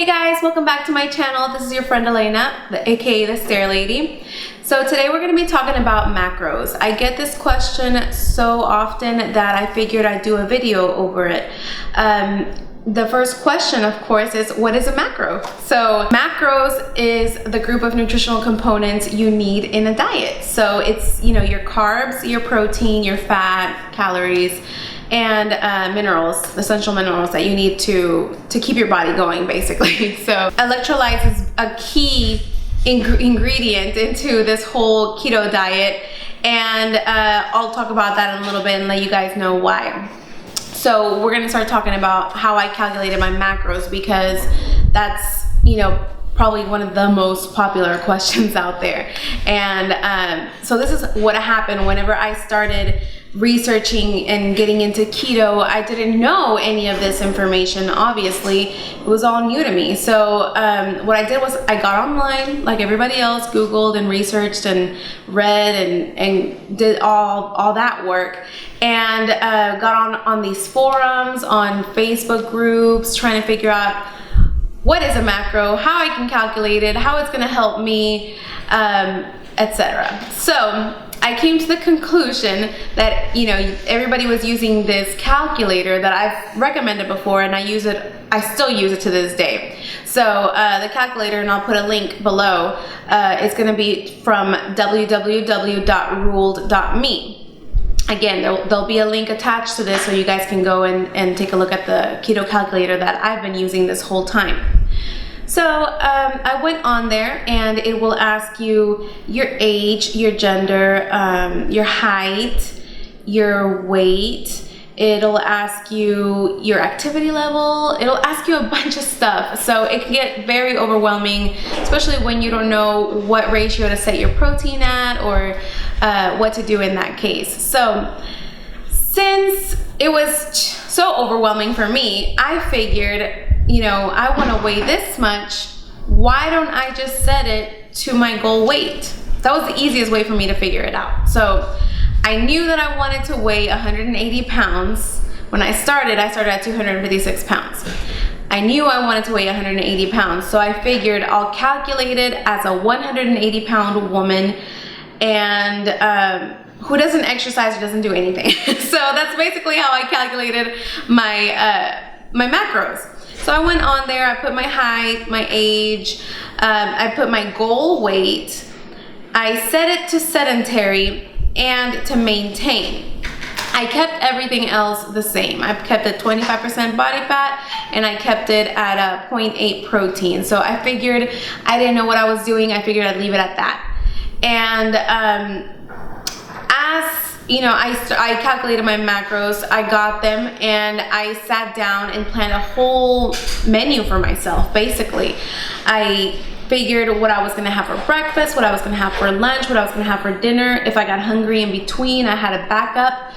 Hey guys, welcome back to my channel. This is your friend Elena, aka the Stair Lady. So today we're going to be talking about macros. I get this question so often that I figured I'd do a video over it. The first question, of course, is what is a macro? So macros is the group of nutritional components you need in a diet. So it's, your carbs, your protein, your fat, calories, and minerals, essential minerals that you need to keep your body going, basically. So electrolytes is a key ingredient into this whole keto diet, and I'll talk about that in a little bit and let you guys know why. So we're gonna start talking about how I calculated my macros, because that's probably one of the most popular questions out there. And so this is what happened whenever I started researching and getting into keto. I didn't know any of this information. Obviously, it was all new to me. So what I did was I got online like everybody else, Googled and researched and read and did all that work, and got on these forums, on Facebook groups, trying to figure out what is a macro, how I can calculate it, how it's going to help me, etc. So I came to the conclusion that everybody was using this calculator that I've recommended before, and I still use it to this day. So the calculator, and I'll put a link below, is going to be from www.ruled.me. Again, there'll be a link attached to this so you guys can go and take a look at the keto calculator that I've been using this whole time. So I went on there, and it will ask you your age, your gender, your height, your weight. It'll ask you your activity level. It'll ask you a bunch of stuff. So it can get very overwhelming, especially when you don't know what ratio to set your protein at, or what to do in that case. So since it was so overwhelming for me, I figured, I want to weigh this much. Why don't I just set it to my goal weight? That was the easiest way for me to figure it out. So I knew that I wanted to weigh 180 pounds. When I started at 256 pounds. I knew I wanted to weigh 180 pounds. So I figured I'll calculate it as a 180 pound woman, and who doesn't exercise or doesn't do anything. So that's basically how I calculated my macros. So I went on there, I put my height, my age, I put my goal weight, I set it to sedentary and to maintain. I kept everything else the same. I kept it 25% body fat, and I kept it at a 0.8 protein. So I figured, I didn't know what I was doing, I figured I'd leave it at that. And I calculated my macros, I got them, and I sat down and planned a whole menu for myself, basically. I figured what I was gonna have for breakfast, what I was gonna have for lunch, what I was gonna have for dinner. If I got hungry in between, I had a backup.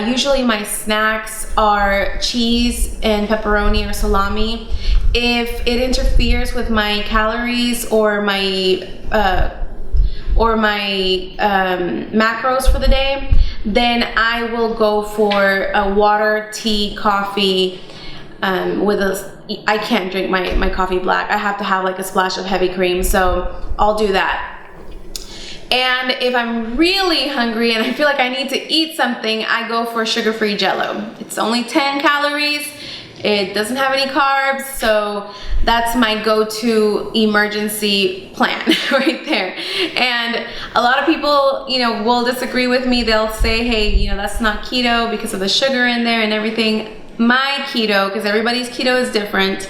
Usually my snacks are cheese and pepperoni or salami. If it interferes with my calories or my macros for the day, then I will go for a water, tea, coffee, I can't drink my coffee black. I have to have like a splash of heavy cream, so I'll do that. And if I'm really hungry and I feel like I need to eat something, I go for sugar-free Jell-O. It's only 10 calories. It doesn't have any carbs, so that's my go-to emergency plan right there. And a lot of people, will disagree with me. They'll say, hey, that's not keto because of the sugar in there and everything. My keto, because everybody's keto is different,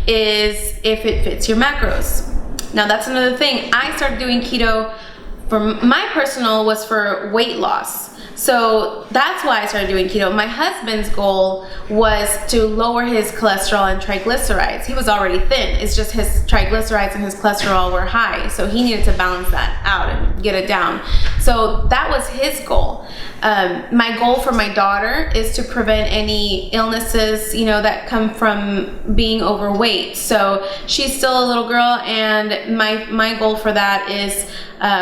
is if it fits your macros. Now that's another thing. I started doing keto for my personal was for weight loss. So that's why I started doing keto. My husband's goal was to lower his cholesterol and triglycerides. He was already thin. It's just his triglycerides and his cholesterol were high. So he needed to balance that out and get it down. So that was his goal. My goal for my daughter is to prevent any illnesses, that come from being overweight. So she's still a little girl, and my goal for that is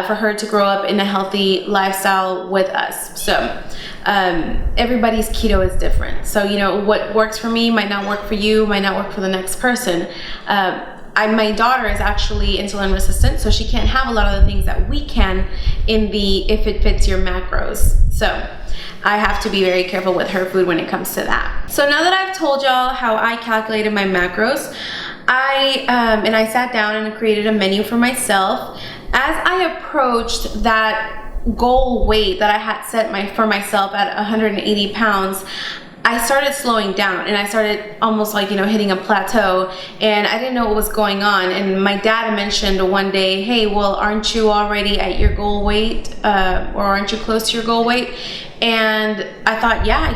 for her to grow up in a healthy lifestyle with us. So everybody's keto is different. So, what works for me might not work for you, might not work for the next person. My daughter is actually insulin resistant, so she can't have a lot of the things that we can in the if it fits your macros. So I have to be very careful with her food when it comes to that. So now that I've told y'all how I calculated my macros, I sat down and created a menu for myself. As I approached that goal weight that I had set for myself at 180 pounds, I started slowing down, and I started almost like, hitting a plateau, and I didn't know what was going on. And my dad mentioned one day, hey, well, aren't you already at your goal weight, or aren't you close to your goal weight? And I thought, yeah,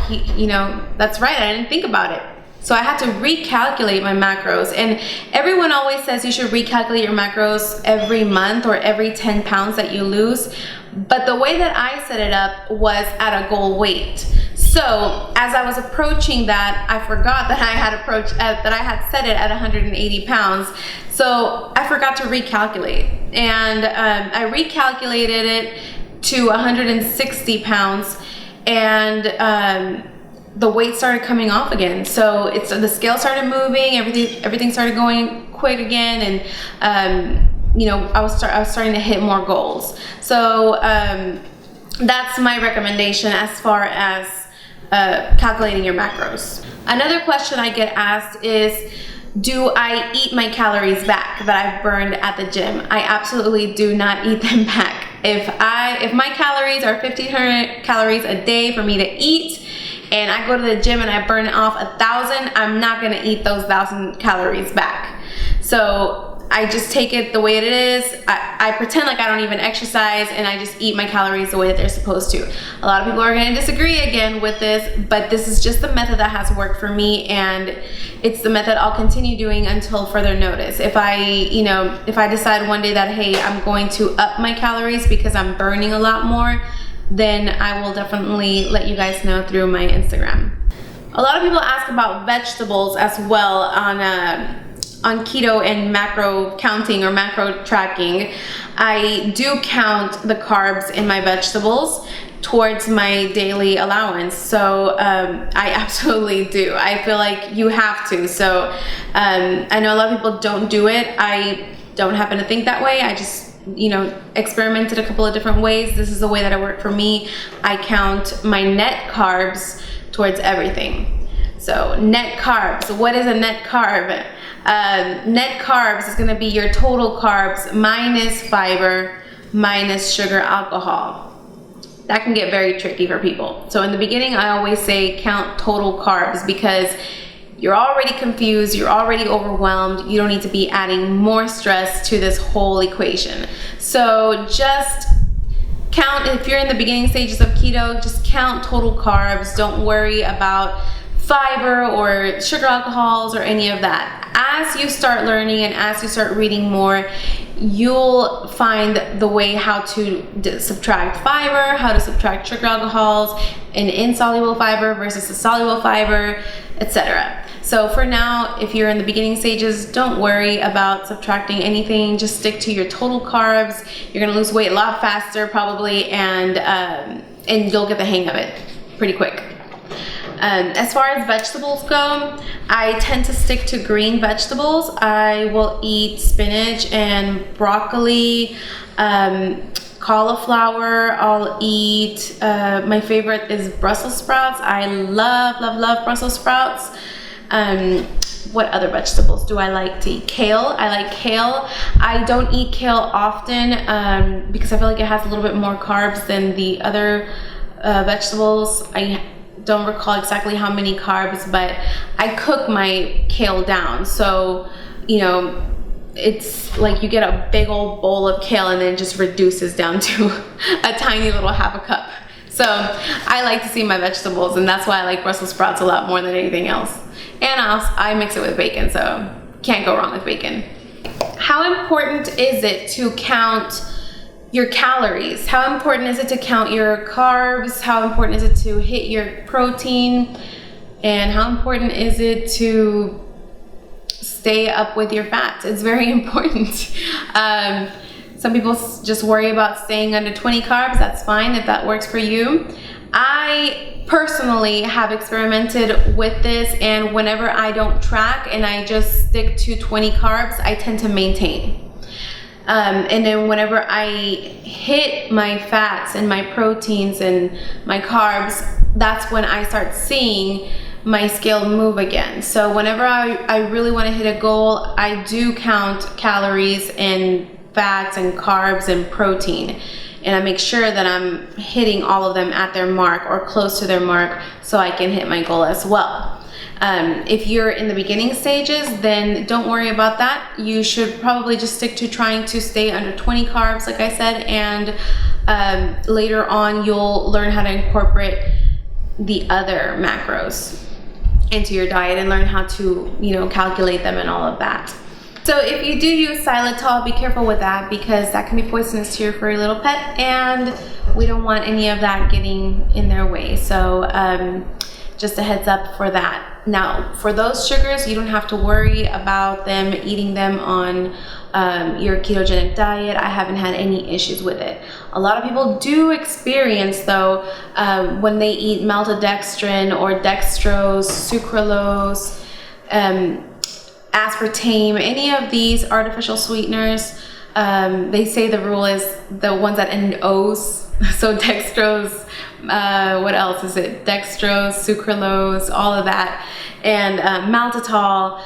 that's right. I didn't think about it. So I had to recalculate my macros, and everyone always says you should recalculate your macros every month or every 10 pounds that you lose. But the way that I set it up was at a goal weight. So as I was approaching that, I forgot that I had set it at 180 pounds. So I forgot to recalculate, and I recalculated it to 160 pounds, and the weight started coming off again. So the scale started moving, everything started going quick again, and I was starting to hit more goals. So that's my recommendation as far as calculating your macros. Another question I get asked is, do I eat my calories back that I've burned at the gym? I absolutely do not eat them back. If my calories are 1,500 calories a day for me to eat, and I go to the gym and I burn off 1,000, I'm not gonna eat those 1,000 calories back. So I just take it the way it is. I pretend like I don't even exercise, and I just eat my calories the way that they're supposed to. A lot of people are going to disagree again with this, but this is just the method that has worked for me, and it's the method I'll continue doing until further notice. If I decide one day that, hey, I'm going to up my calories because I'm burning a lot more, then I will definitely let you guys know through my Instagram. A lot of people ask about vegetables as well on keto and macro counting or macro tracking. I do count the carbs in my vegetables towards my daily allowance. So I absolutely do. I feel like you have to. So I know a lot of people don't do it. I don't happen to think that way. I just experimented a couple of different ways. This is the way that it worked for me. I count my net carbs towards everything. So net carbs, what is a net carb? Net carbs is going to be your total carbs minus fiber minus sugar, alcohol. That can get very tricky for people. So in the beginning, I always say count total carbs, because you're already confused, you're already overwhelmed, you don't need to be adding more stress to this whole equation. So just count, if you're in the beginning stages of keto, just count total carbs. Don't worry about fiber or sugar alcohols or any of that. As you start learning and as you start reading more, you'll find the way how to subtract fiber, how to subtract sugar alcohols, an insoluble fiber versus a soluble fiber, etc. So for now, if you're in the beginning stages, don't worry about subtracting anything. Just stick to your total carbs. You're gonna lose weight a lot faster probably, and you'll get the hang of it pretty quick. As far as vegetables go, I tend to stick to green vegetables. I will eat spinach and broccoli, cauliflower. I'll eat, my favorite is Brussels sprouts. I love Brussels sprouts. What other vegetables do I like to eat? Kale. I like kale. I don't eat kale often because I feel like it has a little bit more carbs than the other vegetables. I don't recall exactly how many carbs, but I cook my kale down. So, it's like you get a big old bowl of kale and then it just reduces down to a tiny little half a cup. So I like to see my vegetables, and that's why I like Brussels sprouts a lot more than anything else. And I mix it with bacon, so can't go wrong with bacon. How important is it to count your calories. How important is it to count your carbs? How important is it to hit your protein? And how important is it to stay up with your fats? It's very important. Some people just worry about staying under 20 carbs. That's fine if that works for you. I personally have experimented with this, and whenever I don't track and I just stick to 20 carbs, I tend to maintain. And then whenever I hit my fats and my proteins and my carbs, that's when I start seeing my scale move again. So whenever I really want to hit a goal, I do count calories and fats and carbs and protein. And I make sure that I'm hitting all of them at their mark or close to their mark so I can hit my goal as well. If you're in the beginning stages, then don't worry about that. You should probably just stick to trying to stay under 20 carbs, like I said, and later on you'll learn how to incorporate the other macros into your diet and learn how to, calculate them and all of that. So if you do use xylitol, be careful with that because that can be poisonous to your furry little pet, and we don't want any of that getting in their way. So just a heads up for that. Now, for those sugars, you don't have to worry about them eating them on your ketogenic diet. I haven't had any issues with it. A lot of people do experience, though, when they eat maltodextrin or dextrose, sucralose, aspartame, any of these artificial sweeteners, they say the rule is the ones that end in O's. So dextrose, what else is it? Dextrose, sucralose, all of that, and maltitol.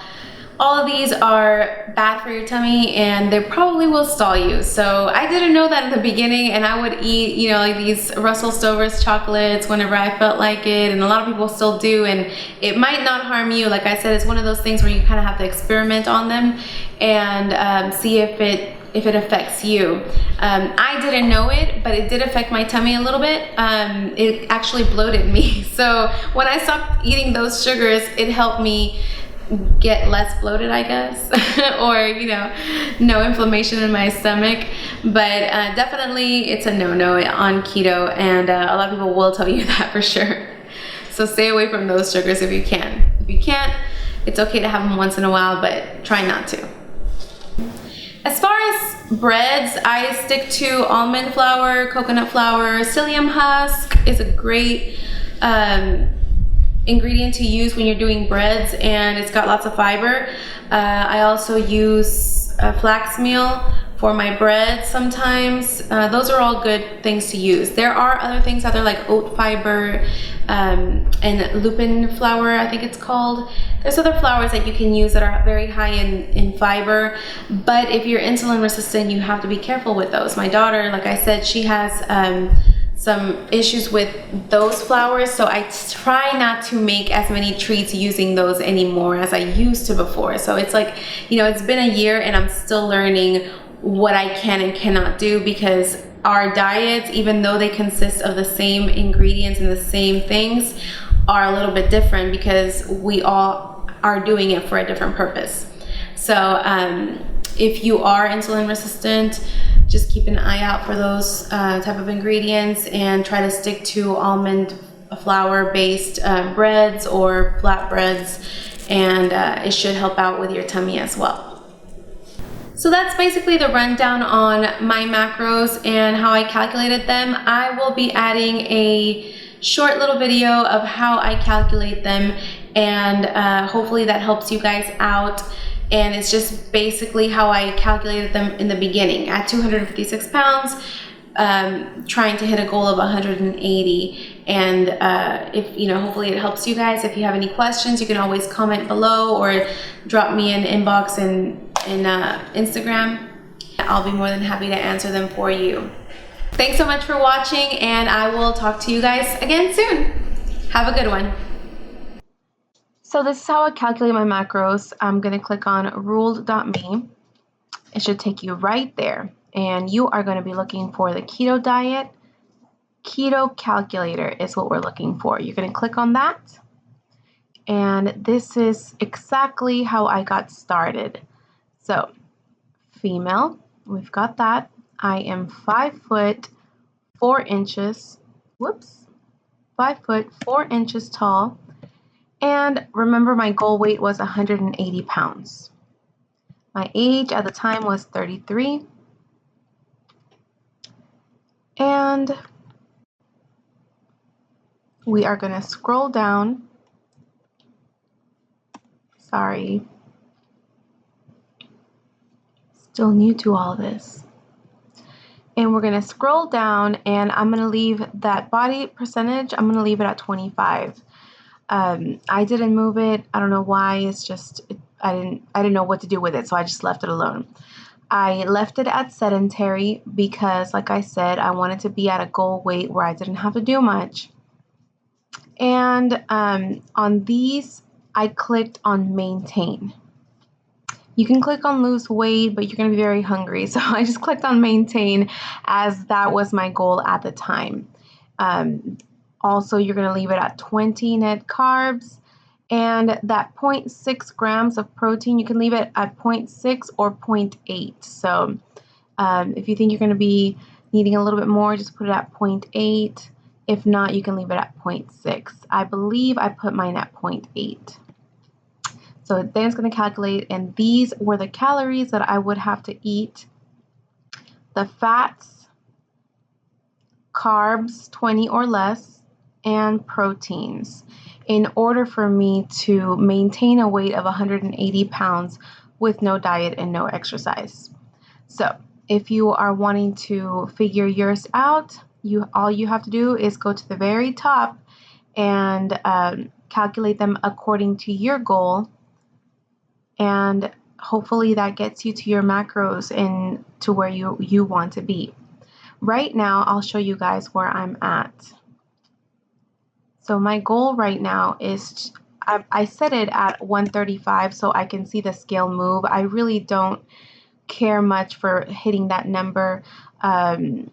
All of these are bad for your tummy, and they probably will stall you. So I didn't know that in the beginning, and I would eat, like these Russell Stover's chocolates whenever I felt like it, and a lot of people still do, and it might not harm you. Like I said, it's one of those things where you kind of have to experiment on them and see if it affects you. I didn't know it, but it did affect my tummy a little bit. It actually bloated me. So when I stopped eating those sugars, it helped me get less bloated, I guess, or, no inflammation in my stomach. But definitely it's a no-no on keto, and a lot of people will tell you that for sure. So stay away from those sugars if you can. If you can't, it's okay to have them once in a while, but try not to. As far as breads, I stick to almond flour, coconut flour. Psyllium husk is a great ingredient to use when you're doing breads, and it's got lots of fiber. I also use flax meal for my bread sometimes. Those are all good things to use. There are other things out there like oat fiber and lupin flour, I think it's called. There's other flours that you can use that are very high in fiber, but if you're insulin resistant, you have to be careful with those. My daughter, like I said, she has some issues with those flours, so I try not to make as many treats using those anymore as I used to before. So it's like, it's been a year and I'm still learning what I can and cannot do, because our diets, even though they consist of the same ingredients and the same things, are a little bit different because we all are doing it for a different purpose. So if you are insulin resistant, just keep an eye out for those type of ingredients and try to stick to almond flour based breads or flatbreads, and it should help out with your tummy as well. So that's basically the rundown on my macros and how I calculated them. I will be adding a short little video of how I calculate them, and hopefully that helps you guys out. And it's just basically how I calculated them in the beginning at 256 pounds, trying to hit a goal of 180. And if hopefully it helps you guys. If you have any questions, you can always comment below or drop me an inbox in Instagram. I'll be more than happy to answer them for you. Thanks so much for watching, and I will talk to you guys again soon. Have a good one. So this is how I calculate my macros. I'm going to click on ruled.me. It should take you right there. And you are going to be looking for the keto diet. Keto Calculator is what we're looking for. You're going to click on that. And this is exactly how I got started. So female, we've got that. I am 5 foot 4 inches. 5 foot 4 inches tall. And remember, my goal weight was 180 pounds. My age at the time was 33. And we are going to scroll down. Sorry. Still new to all this. And we're going to scroll down, and I'm going to leave that body percentage, I'm going to leave it at 25. I didn't move it. I don't know why. It's just, I didn't know what to do with it, so I just left it alone. I left it at sedentary because, like I said, I wanted to be at a goal weight where I didn't have to do much. And on these, I clicked on maintain. You can click on lose weight, but you're going to be very hungry. So I just clicked on maintain as that was my goal at the time. Also, you're going to leave it at 20 net carbs, and that 0.6 grams of protein, you can leave it at 0.6 or 0.8. So if you think you're going to be needing a little bit more, just put it at 0.8. If not, you can leave it at 0.6. I believe I put mine at 0.8. So then it's going to calculate, and these were the calories that I would have to eat. The fats, carbs, 20 or less, and proteins in order for me to maintain a weight of 180 pounds with no diet and no exercise. So if you are wanting to figure yours out, all you have to do is go to the very top and calculate them according to your goal, and hopefully that gets you to your macros and to where you want to be. Right now, I'll show you guys where I'm at. So my goal right now is, I set it at 135 so I can see the scale move. I really don't care much for hitting that number. I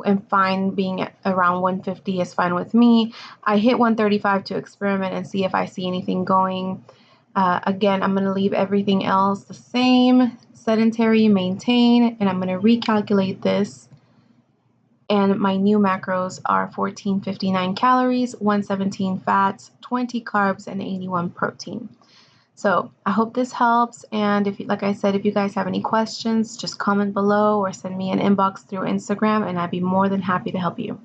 am fine being around 150 is fine with me. I hit 135 to experiment and see if I see anything going. Again, I'm going to leave everything else the same, sedentary, maintain, and I'm going to recalculate this. And my new macros are 1459 calories, 117 fats, 20 carbs, and 81 protein. So I hope this helps. And if, like I said, if you guys have any questions, just comment below or send me an inbox through Instagram, and I'd be more than happy to help you.